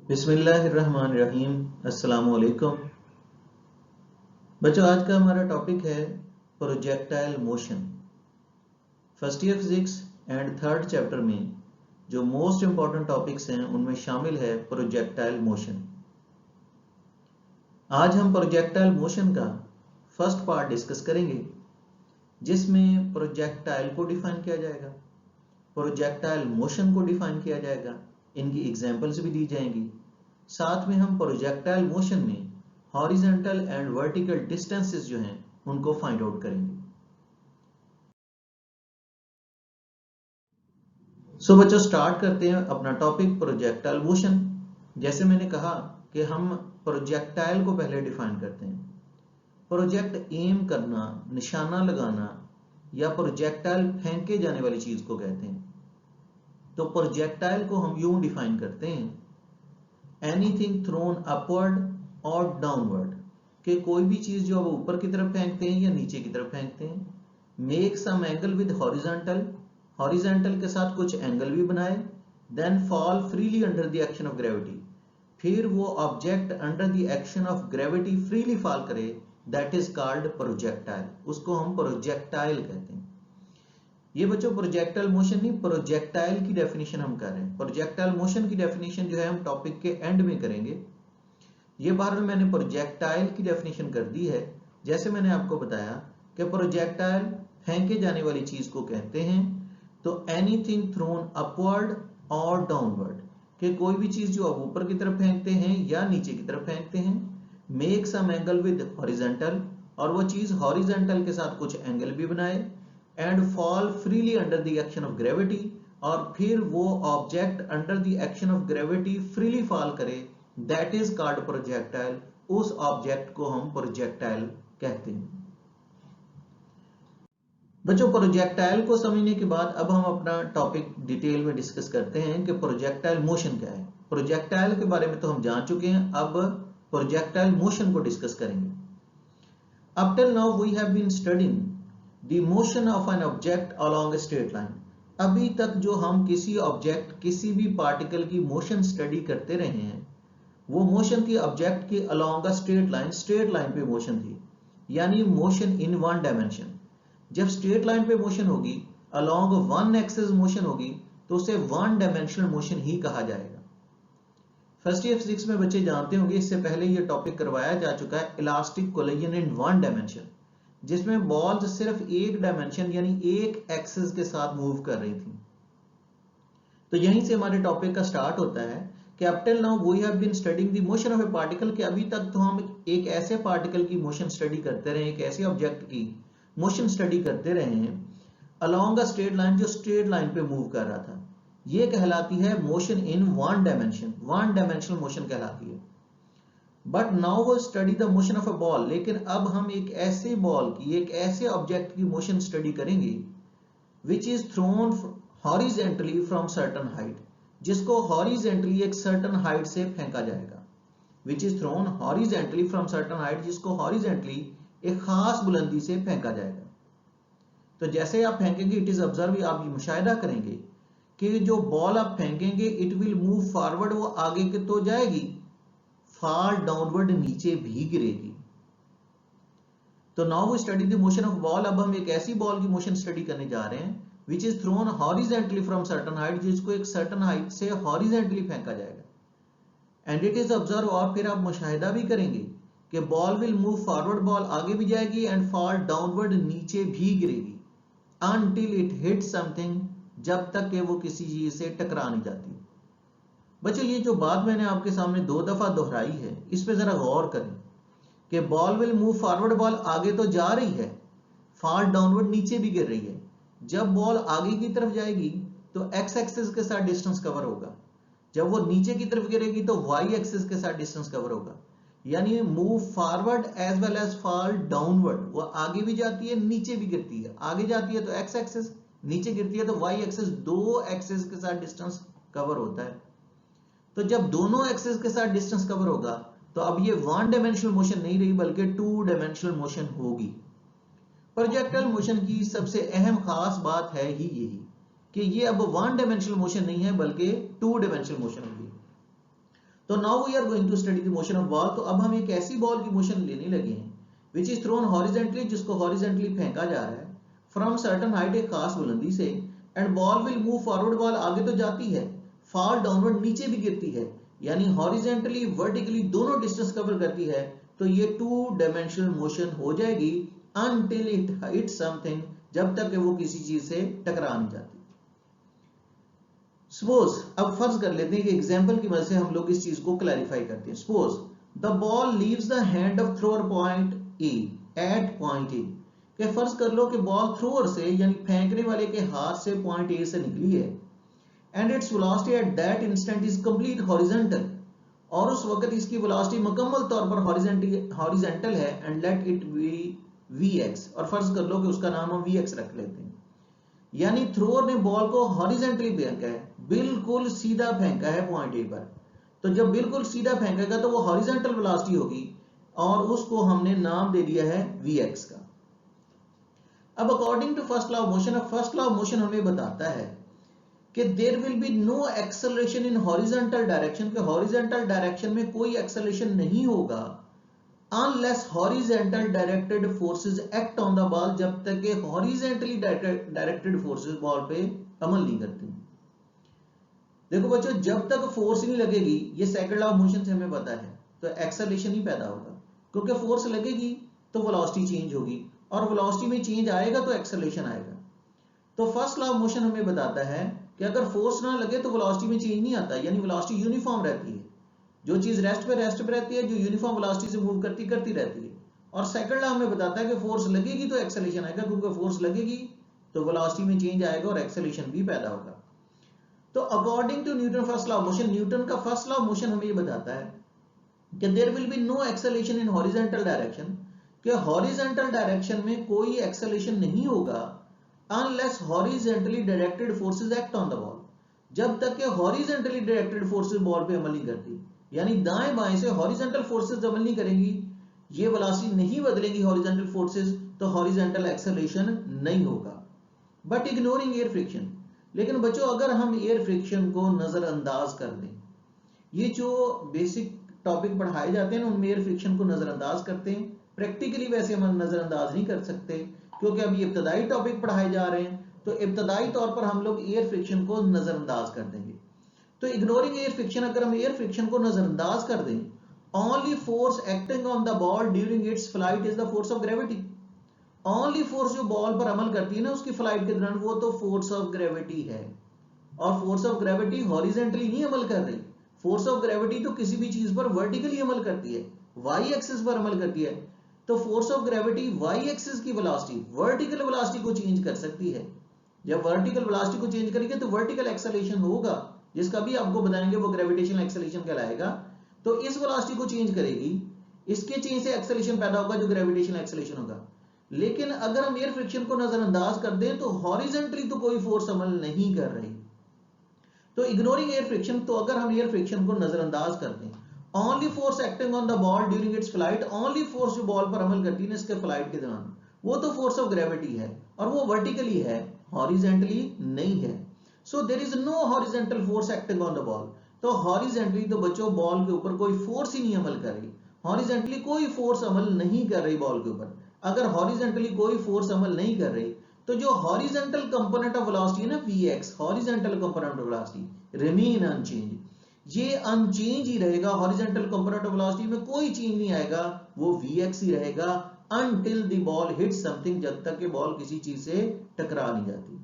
बिस्मिल्लाहिर्रहमानिर्रहीम। अस्सलामुअलैकुम बच्चों, आज का हमारा टॉपिक है projectile motion. First year physics and third chapter में जो मोस्ट इंपॉर्टेंट टॉपिक्स हैं उनमें शामिल है प्रोजेक्टाइल मोशन। आज हम प्रोजेक्टाइल मोशन का फर्स्ट पार्ट डिस्कस करेंगे, जिसमें प्रोजेक्टाइल को डिफाइन किया जाएगा, प्रोजेक्टाइल मोशन को डिफाइन किया जाएगा, इनकी एग्जांपल्स भी दी जाएंगी। साथ में हम प्रोजेक्टाइल मोशन में हॉरिजॉन्टल एंड वर्टिकल डिस्टेंसेस जो हैं उनको फाइंड आउट करेंगे। सो बच्चों, स्टार्ट करते हैं अपना टॉपिक प्रोजेक्टाइल मोशन। जैसे मैंने कहा कि हम प्रोजेक्टाइल को पहले डिफाइन करते हैं। प्रोजेक्ट एम करना, निशाना लगाना या प्रोजेक्टाइल फेंके जाने वाली चीज को कहते हैं। तो प्रोजेक्टाइल को हम यूं डिफाइन करते हैं, एनीथिंग थ्रोन अपवर्ड और डाउनवर्ड, कि कोई भी चीज जो अब ऊपर की तरफ फेंकते हैं या नीचे की तरफ फेंकते हैं। Make some angle with horizontal, horizontal के साथ कुछ एंगल भी बनाए। Then fall freely under the action of gravity, फिर वो object under the action of gravity freely fall करे, दैट इज कॉल्ड प्रोजेक्टाइल। उसको हम प्रोजेक्टाइल कहते हैं। ये बच्चों प्रोजेक्टाइल मोशन नहीं, प्रोजेक्टाइल की डेफिनेशन हम कर रहे हैं। प्रोजेक्टाइल मोशन की डेफिनेशन जो है हम टॉपिक के एंड में करेंगे। ये बहरहाल मैंने प्रोजेक्टाइल की डेफिनेशन कर दी है। जैसे मैंने आपको बताया कि प्रोजेक्टाइल फेंके जाने वाली चीज को कहते हैं। तो एनीथिंग थ्रोन अपवर्ड और डाउनवर्ड, कि कोई भी चीज जो अब ऊपर की तरफ फेंकते हैं या नीचे की तरफ फेंकते हैं। Make some angle with horizontal, और वो चीज हॉरिजॉन्टल के साथ कुछ एंगल भी बनाए। And fall freely under the action of gravity, और फिर वो object under the action of gravity freely fall करे, दैट इज कॉल्ड प्रोजेक्टाइल। उस ऑब्जेक्ट को हम प्रोजेक्टाइल कहते हैं। बच्चों, प्रोजेक्टाइल को समझने के बाद अब हम अपना टॉपिक डिटेल में डिस्कस करते हैं कि प्रोजेक्टाइल मोशन क्या है। प्रोजेक्टाइल के बारे में तो हम जान चुके हैं, अब प्रोजेक्टाइल मोशन को डिस्कस करेंगे। Up till now we have been studying the motion of an object along a straight line. अभी तक जो हम किसी ऑब्जेक्ट, किसी भी पार्टिकल की मोशन स्टडी करते रहे हैं, वो मोशन थी ऑब्जेक्ट की अलोंग अ स्ट्रेट लाइन पे मोशन थी, यानी मोशन इन वन डायमेंशन। जब स्ट्रेट लाइन पे मोशन होगी, अलोंग वन एक्सिस मोशन होगी, तो उसे वन डायमेंशनल मोशन ही कहा जाएगा। फर्स्ट ईयर फिजिक्स में बच्चे जानते होंगे, इससे पहले ये टॉपिक करवाया जा चुका है, elastic collision in one dimension, जिसमें बॉल्स सिर्फ एक डायमेंशन यानी एक एक्सिस के साथ मूव कर रही थी। तो यहीं से हमारे टॉपिक का स्टार्ट होता है कि up till now we have been studying the motion of a particle, कि अभी तक तो हम एक ऐसे पार्टिकल की मोशन स्टडी करते रहे, एक ऐसे ऑब्जेक्ट की मोशन स्टडी करते रहे हैं अलोंग अ स्ट्रेट लाइन, जो स्ट्रेट लाइन पे मूव कर रहा था। ये कहलाती है motion in one dimension, one dimensional motion कहलाती है। बट नाउ वो study the motion of a ball, लेकिन अब हम एक ऐसे बॉल की, एक ऐसे ऑब्जेक्ट की मोशन स्टडी करेंगे which is throne horizontally from certain height, जिसको हॉरिजेंटली एक सर्टन हाइट से फेंका जाएगा। Which is throne horizontally from certain height, जिसको हॉरिजेंटली एक खास बुलंदी से फेंका जाएगा। तो जैसे आप फेंकेंगे, इट इज ऑब्जर्व, आप मुशाहिदा करेंगे कि जो बॉल आप फेंकेंगे इट विल मूव फॉरवर्ड, वो आगे के तो जाएगी, फॉल डाउनवर्ड, नीचे भी गिरेगी। तो now we study the motion of ball. अब हम एक ऐसी बॉल की मोशन स्टडी करने जा रहे हैं which is throne horizontally from certain height, जिसको एक सर्टन हाइट से हॉरिजेंटली फेंका जाएगा। एंड इट इज ऑब्जर्व, और फिर आप मुशाहिदा भी करेंगे कि ball will move forward, ball आगे भी जाएगी, एंड फॉल डाउनवर्ड, नीचे भी गिरेगी, अनटिल इट हिट समथिंग, जब तक कि वो किसी चीज से टकरा नहीं जाती। बच्चों, ये जो बात मैंने आपके सामने 2 दफा दोहराई है, इस पे जरा गौर करें कि ball will move forward, ball आगे तो जा रही है, फॉल डाउनवर्ड, नीचे भी गिर रही है। जब बॉल आगे की तरफ जाएगी तो एक्स एक्सिस के साथ डिस्टेंस कवर होगा, जब वो नीचे की तरफ गिरेगी तो वाई एक्सिस के साथ डिस्टेंस कवर होगा। यानी move forward as well as fall downward, वो आगे भी जाती है, नीचे भी गिरती है। आगे जाती है तो एक्स एक्सिस, नीचे गिरती है तो वाई एक्सिस, दो एक्सिस के साथ डिस्टेंस कवर होता है। तो जब दोनों एक्सिस के साथ डिस्टेंस कवर होगा तो अब ये वन डायमेंशनल मोशन नहीं रही, बल्कि टू डायमेंशनल मोशन होगी। प्रोजेक्टाइल मोशन की सबसे अहम खास बात है ही यही कि ये अब वन डायमेंशनल मोशन नहीं है, बल्कि टू डायमेंशनल मोशन होगी। तो now we are going to study the motion of ball. तो अब हम एक ऐसी बॉल की मोशन लेने लगे हैं विच इज थ्रोन हॉरिजेंटली, जिसको हॉरिजेंटली फेंका जा रहा है फ्रॉम सर्टन हाइट, एक खास बुलंदी से, and ball will move forward, ball आगे तो जाती है, फॉल डाउनवर्ड, नीचे भी गिरती है, यानी हॉरिजेंटली वर्टिकली दोनों डिस्टेंस कवर करती है। तो ये 2 डायमेंशनल मोशन हो जाएगी अनटिल इट हिट्स समथिंग, जब तक कि वो किसी चीज से टकरा नहीं जाती। सपोज अब फर्ज कर लेते हैं कि एग्जांपल की मदद से हम लोग इस चीज को क्लैरिफाई करते हैं। Suppose the ball leaves the hand of thrower point A at point A, कि फर्ज कर लो कि बॉल थ्रोअर से यानी फेंकने वाले के हाथ से पॉइंट ए से निकली है, and its velocity at that instant is complete horizontal, और उस वक्त इसकी वेलोसिटी मुकम्मल तौर पर हॉरिजॉन्टल है, and let it be vx, और फर्ज कर लो कि उसका नाम हम vx रख लेते हैं। यानी थ्रोअर ने बॉल को हॉरिजॉन्टली फेंका है, बिल्कुल सीधा फेंका है पॉइंट ए पर। तो जब बिल्कुल सीधा फेंकेगा तो वो हॉरिजॉन्टल वेलोसिटी होगी, और उसको हमने नाम दे दिया है vx का। अब according to first law of motion, अब फर्स्ट लॉ ऑफ मोशन हमें बताता है कि there will be no acceleration in horizontal direction, के हॉरिजॉन्टल डायरेक्शन में कोई एक्सेलरेशन नहीं होगा unless horizontal directed forces act on the ball, जब तक कि हॉरिजॉन्टली डायरेक्टेड फोर्सेस बॉल पे अमल नहीं करती। देखो बच्चों, जब तक फोर्स नहीं लगेगी, ये सेकंड लॉ ऑफ मोशन से हमें पता है, तो एक्सेलरेशन ही पैदा होगा, क्योंकि फोर्स लगेगी तो वेलोसिटी चेंज होगी, और वेलोसिटी में चेंज आएगा तो एक्सेलरेशन आएगा। तो फर्स्ट लॉ ऑफ मोशन हमें बताता है कि अगर फोर्स ना लगे तो वेलोसिटी में चेंज नहीं आता, यानी वेलोसिटी यूनिफॉर्म रहती है। जो चीज रेस्ट पे रहती है, जो यूनिफॉर्म वेलोसिटी से मूव करती रहती है। और सेकंड लॉ हमें बताता है कि फोर्स लगेगी तो एक्सेलरेशन आएगा, क्योंकि फोर्स लगेगी तो वेलोसिटी में चेंज आएगा और एक्सेलरेशन भी पैदा होगा। तो according to Newton first law of motion, Newton का फर्स्ट लॉ ऑफ मोशन हमें ये बताता है कि there will be no acceleration in horizontal direction, कि हॉरिजॉन्टल डायरेक्शन में कोई एक्सेलरेशन नहीं होगा unless horizontally directed forces act on the ball, जब तक कि हॉरिजॉन्टली डायरेक्टेड फोर्सेस बॉल पे अमल नहीं करती। यानी दाएं बाएं से हॉरिजॉन्टल फोर्सेस अमल नहीं करेंगी, ये वेलोसिटी नहीं बदलेंगी हॉरिजॉन्टल फोर्सेस, तो हॉरिजॉन्टल एक्सेलरेशन नहीं होगा, बट इग्नोरिंग एयर फ्रिक्शन। लेकिन बच्चों, अगर हम एयर फ्रिक्शन को नजरअंदाज कर दें, ये जो बेसिक टॉपिक पढ़ाए जाते हैं उनमें एयर फ्रिक्शन को नजरअंदाज करते हैं, प्रैक्टिकली वैसे हम नजरअंदाज नहीं कर सकते, क्योंकि अब ये इब्तदाई टॉपिक पढ़ाए जा रहे हैं, तो इब्तदाई तौर पर हम लोग एयर फ्रिक्शन को नजरअंदाज कर देंगे। तो इग्नोरिंग एयर फ्रिक्शन, अगर हम एयर फ्रिक्शन को नजरअंदाज कर दें, only force acting on the ball during its flight is the force of gravity. Only force जो बॉल पर अमल करती है ना उसकी फ्लाइट के दौरान, वो तो फोर्स ऑफ ग्रेविटी है। और फोर्स ऑफ ग्रेविटी हॉरिजॉन्टली नहीं अमल कर रही, फोर्स ऑफ ग्रेविटी तो किसी भी चीज पर वर्टिकली अमल करती है, वाई एक्सिस पर अमल करती है। तो force of gravity y axis की वेलोसिटी, वर्टिकल वेलोसिटी को चेंज कर सकती है। जब वर्टिकल वेलोसिटी को चेंज करेंगे तो वर्टिकल एक्सेलरेशन होगा, जिसका भी आपको बताएंगे वो ग्रेविटेशनल एक्सेलरेशन कहलाएगा। तो इस वेलोसिटी को चेंज करेगी, इसके चेंज से एक्सेलरेशन पैदा होगा जो ग्रेविटेशनल एक्सेलरेशन होगा। लेकिन अगर हम एयर फ्रिक्शन को नजरअंदाज कर दें तो हॉरिजॉन्टली तो कोई फोर्स अमल नहीं कर रही। तो इग्नोरिंग एयर फ्रिक्शन, तो अगर हम एयर फ्रिक्शन को नजरअंदाज कर दें, only force acting on the ball during its flight, only force जो बॉल पर अमल करती है इसके फ्लाइट के दौरान, वो तो फोर्स ऑफ ग्रेविटी है, और वो वर्टिकली है, हॉरिजॉन्टली नहीं है। So there is no horizontal force acting on the ball. तो हॉरिजॉन्टली तो बच्चों बॉल के ऊपर कोई फोर्स ही नहीं अमल कर रही, हॉरिजॉन्टली कोई फोर्स अमल नहीं कर रही बॉल के ऊपर। अगर हॉरिजॉन्टली कोई फोर्स अमल नहीं कर रही, तो जो हॉरिजॉन्टल कंपोनेंट ऑफ वेलोसिटी है ना vx, horizontal component of velocity remain unchange, ये अनचेंज ही रहेगा। हॉरिजॉन्टल कंपोनेंट ऑफ वेलोसिटी में कोई चेंज नहीं आएगा, वो vx ही रहेगा until the ball hit something, जब तक कि बॉल किसी चीज से टकरा नहीं जाती।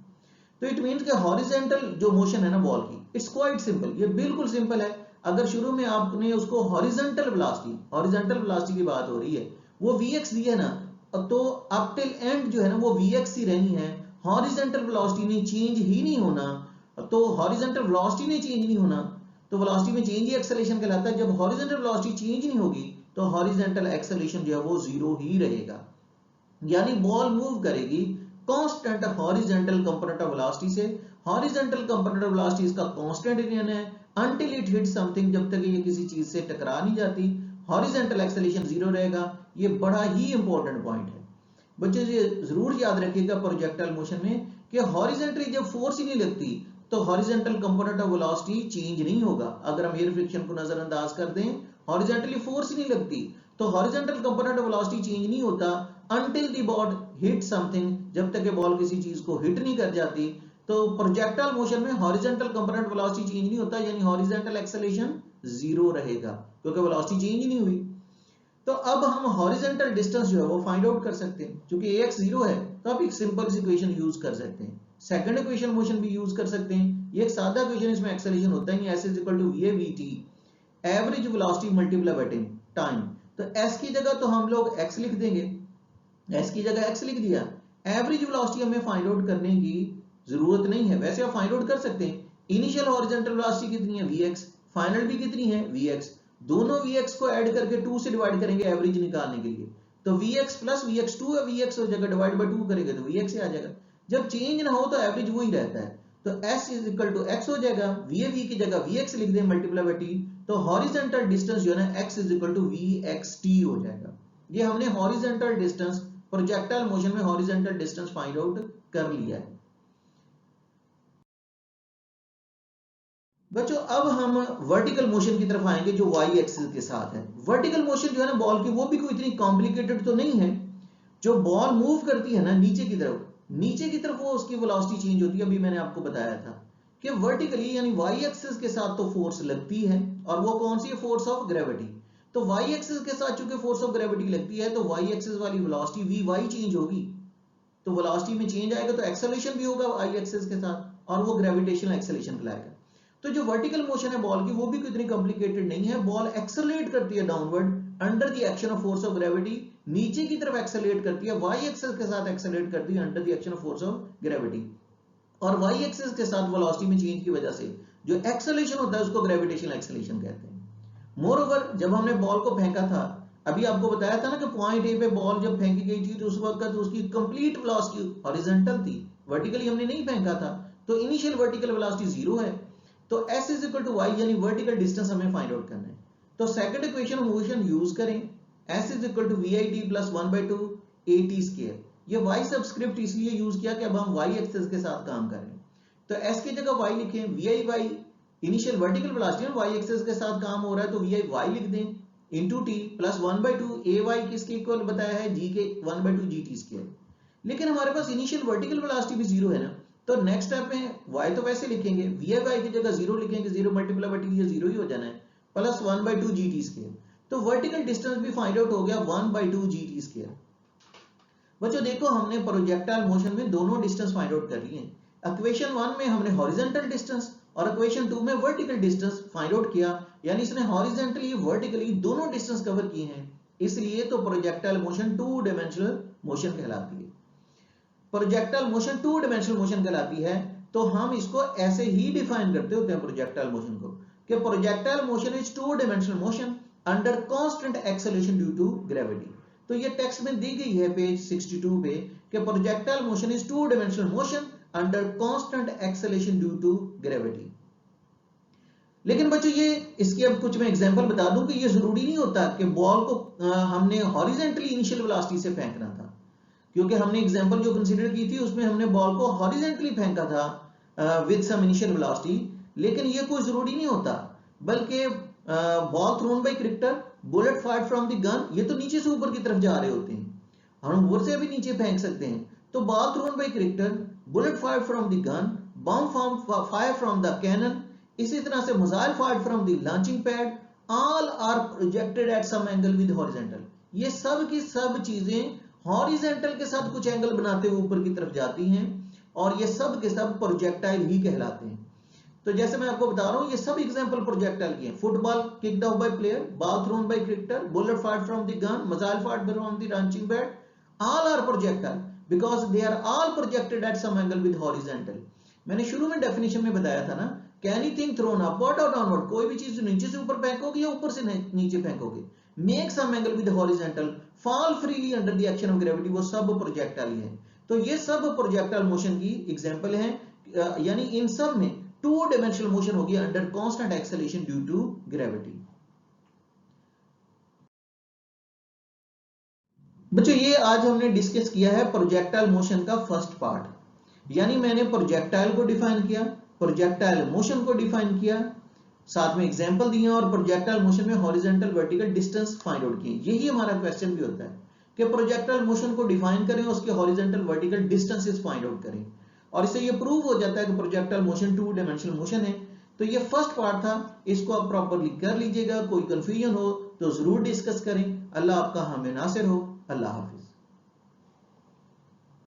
तो इट मींस कि हॉरिजॉन्टल जो मोशन है ना बॉल की, इट्स क्वाइट सिंपल, ये बिल्कुल सिंपल है। अगर शुरू में आपने उसको हॉरिजॉन्टल वेलोसिटी की बात हो रही है, वो vx दी है ना, तो अप टिल एंड जो है ना वो vx ही रहनी है, हॉरिजॉन्टल वेलोसिटी ने चेंज ही नहीं होना। तो हॉरिजॉन्टल वेलोसिटी ने चेंज नहीं होना, तो वेलोसिटी में चेंज ही एक्सेलरेशन कहलाता है। जब हॉरिजॉन्टल वेलोसिटी चेंज नहीं होगी तो हॉरिजॉन्टल एक्सेलरेशन जो है वो जीरो ही रहेगा, यानी बॉल मूव करेगी constant horizontal component of velocity से। हॉरिजॉन्टल कंपोनेंट ऑफ वेलोसिटी इसका कांस्टेंट रहना है अंटिल इट हिट समथिंग, जब तक ये किसी चीज से टकरा नहीं जाती, हॉरिजॉन्टल एक्सेलरेशन जीरो रहेगा। ये बड़ा ही इंपॉर्टेंट पॉइंट है बच्चों, ये जरूर याद रखिएगा प्रोजेक्टाइल मोशन में कि हॉरिजॉन्टली जब फोर्स ही नहीं लगती, तो horizontal component of velocity change नहीं होगा। अगर हम एयर फ्रिक्शन को नजरअंदाज कर दें, हॉरिजॉन्टली फोर्स नहीं लगती, तो horizontal component of velocity change नहीं होता until the ball hit something, जब तक बॉल किसी चीज को हिट नहीं कर जाती। तो प्रोजेक्टाइल मोशन में हॉरिजॉन्टल कंपोनेंट वेलोसिटी चेंज नहीं होता, यानी हॉरिजॉन्टल एक्सेलरेशन 0 रहेगा, क्योंकि वेलोसिटी चेंज ही नहीं हुई। तो अब हम हॉरिजॉन्टल डिस्टेंस जो है वो फाइंड आउट कर सकते हैं। क्योंकि ax 0 है तो आप एक सिंपल सी इक्वेशन यूज कर सकते हैं, सेकंड इक्वेशन मोशन भी यूज कर सकते हैं। ये एक सादा इक्वेशन, इसमें एक्सेलरेशन होता ही s is equal to va vt average velocity multiply by time. तो s की जगह तो हम लोग x लिख देंगे, s की जगह x लिख दिया। एवरेज वेलोसिटी हमें फाइंड आउट करने की जरूरत नहीं है, वैसे आप फाइंड आउट कर सकते हैं। इनिशियल हॉरिजॉन्टल वेलोसिटी कितनी है vx, फाइनल भी कितनी है vx, दोनों vx को ऐड करके 2 से डिवाइड करेंगे एवरेज निकालने के लिए। तो vx प्लस vx2 है, vx हो जाएगा डिवाइड बाय 2 करेंगे तो vx आ जाएगा। जब चेंज ना हो तो एवरेज वही रहता है, तो s is equal to x हो जाएगा, vav की जगह vx लिख दें मल्टीप्लाई बाय t, तो हॉरिजॉन्टल डिस्टेंस जो है ना x is equal to vxt हो जाएगा। ये हमने हॉरिजॉन्टल डिस्टेंस प्रोजेक्टाइल मोशन में हॉरिजॉन्टल डिस्टेंस फाइंड आउट कर लिया है। बच्चों अब हम वर्टिकल मोशन की तरफ आएंगे जो y एक्सिस के साथ है। वर्टिकल मोशन जो है ना बॉल की, वो भी कोई इतनी कॉम्प्लिकेटेड तो नहीं है। जो बॉल मूव करती है ना नीचे की तरफ, नीचे की तरफ वो उसकी वेलोसिटी चेंज होती है। अभी मैंने आपको बताया था कि वर्टिकली यानी y एक्सिस के साथ तो फोर्स लगती है, और वो कौन सी है, फोर्स ऑफ ग्रेविटी। तो y एक्सिस के साथ चूंकि फोर्स ऑफ ग्रेविटी लगती है तो y एक्सिस वाली वेलोसिटी vy चेंज होगी। तो वेलोसिटी में चेंज आएगा तो एक्सेलरेशन भी होगा y एक्सिस के साथ, और वो ग्रेविटेशनल एक्सेलरेशन कहलाएगा। तो जो वर्टिकल मोशन है बॉल की, वो भी इतनी कॉम्प्लिकेटेड नहीं है। बॉल एक्सेलरेट करती है downward under the action of force of gravity, नीचे की तरफ एक्सेलरेट करती है, y एक्सिस के साथ एक्सेलरेट करती है under the action of force of gravity. और y एक्सिस के साथ वेलोसिटी में चेंज की वजह से जो एक्सेलरेशन होता है उसको ग्रेविटेशनल एक्सेलरेशन कहते हैं। मोरओवर जब हमने बॉल को फेंका था, अभी आपको बताया था ना कि पॉइंट ए पे बॉल जब फेंकी गई थी तो उस वक्त उसकी कंप्लीट वेलोसिटी हॉरिजॉन्टल थी, वर्टिकली हमने नहीं फेंका था, तो इनिशियल वर्टिकल वेलोसिटी 0 है। तो s is equal to y यानी वर्टिकल डिस्टेंस हमें फाइंड आउट करना है। तो सेकंड इक्वेशन मोशन यूज करें, s is equal to vit plus 1/2 at square. ये y सबस्क्रिप्ट इसलिए यूज किया कि अब हम y एक्सिस के साथ काम कर रहे हैं। तो s की जगह y लिखें, vi initial vertical velocity y axis के साथ काम हो रहा है तो vi लिख दें इंटू t प्लस 1/2 ay किसके इक्वल बताया है, g के 1/2 gt स्क्वायर। लेकिन हमारे पास इनिशियल वर्टिकल वेलोसिटी भी 0 है ना, तो नेक्स्ट स्टेप में y तो वैसे लिखेंगे, vi की जगह 0 लिखेंगे, 0 मल्टीप्लाई बाय t ये 0 ही हो जाना है, प्लस 1/2 gt स्क्वायर। तो वर्टिकल डिस्टेंस भी फाइंड आउट हो गया 1/2 gt स्क्वायर। बच्चों देखो हमने प्रोजेक्टाइल मोशन में दोनों डिस्टेंस फाइंड आउट कर लिए हैं। इक्वेशन 1 में हमने हॉरिजॉन्टल डिस्टेंस और इक्वेशन 2 में वर्टिकल डिस्टेंस फाइंड आउट किया, यानी इसने हॉरिजॉन्टली वर्टिकली दोनों डिस्टेंस कवर किए हैं, इसलिए तो प्रोजेक्टाइल मोशन 2 डायमेंशनल मोशन कहलाती है। प्रोजेक्टाइल मोशन 2 डायमेंशनल मोशन कहलाती है, तो हम इसको ऐसे ही डिफाइन करते होते हैं प्रोजेक्टाइल मोशन को, कि projectile motion is 2 dimensional motion under constant acceleration due to gravity. तो ये टेक्स्ट में दी गई है पेज 62 पे कि projectile motion is 2 dimensional motion under constant acceleration due to gravity. लेकिन बच्चों ये इसकी अब कुछ मैं एग्जांपल बता दूं कि ये जरूरी नहीं होता कि बॉल को हमने हॉरिजॉन्टली इनिशियल वेलोसिटी से फेंकना था, क्योंकि हमने एग्जांपल जो कंसीडर की थी उसमें हमने बॉल को हॉरिजॉन्टली फेंका था विद सम इनिशियल वेलोसिटी, लेकिन ये कोई जरूरी नहीं होता, बल्कि ball thrown by cricketer, bullet fired from the gun, ये तो नीचे से ऊपर की तरफ जा रहे होते हैं, हम ऊपर से भी नीचे फेंक सकते हैं। तो ball thrown by cricketer, bullet fired from the gun, bomb fire from the cannon, इसी तरह से missile fired from the launching pad, all are projected at some angle with horizontal. ये सब की सब चीजें हॉरिजॉन्टल के साथ कुछ एंगल बनाते हुए ऊपर की तरफ जाती हैं, और ये सब के सब प्रोजेक्टाइल ही कहलाते हैं। तो जैसे मैं आपको बता रहा हूं ये सब एग्जांपल प्रोजेक्टाइल की हैं। Football kicked off by player, ball thrown by cricketer, bullet fired from the gun, missile fired from the launching pad, all are projectile because they are all projected at some angle with horizontal. मैंने शुरू में definition में बताया था ना कि anything thrown upward और downward, कोई भी चीज नीचे से ऊपर फेंकोगे या ऊपर से नीचे फेंकोगे, make some angle with horizontal, fall freely under the action of gravity, वो सब प्रोजेक्टाइल है। तो ये सब प्रोजेक्टाइल मोशन की एग्जांपल हैं, यानी इन सब में 2 डायमेंशनल मोशन होगी under constant acceleration due to gravity. बच्चों ये आज हमने डिस्कस किया है प्रोजेक्टाइल मोशन का फर्स्ट पार्ट, यानी मैंने प्रोजेक्टाइल को डिफाइन किया, प्रोजेक्टाइल मोशन को डिफाइन किया, साथ में एग्जांपल दिया और प्रोजेक्टाइल मोशन में horizontal vertical distance find out किए। यही हमारा क्वेश्चन भी होता है कि प्रोजेक्टाइल मोशन को डिफाइन करें, उसके horizontal vertical distances find out करें, और इससे ये प्रूव हो जाता है कि प्रोजेक्टाइल मोशन 2 डायमेंशनल मोशन है। तो ये फर्स्ट पार्ट था, इसको आप प्रॉपरली कर लीजिएगा। कोई कंफ्यूजन हो तो जरूर डिस्कस करें। अल्लाह आपका हामी नासिर हो। अल्लाह हाफिज।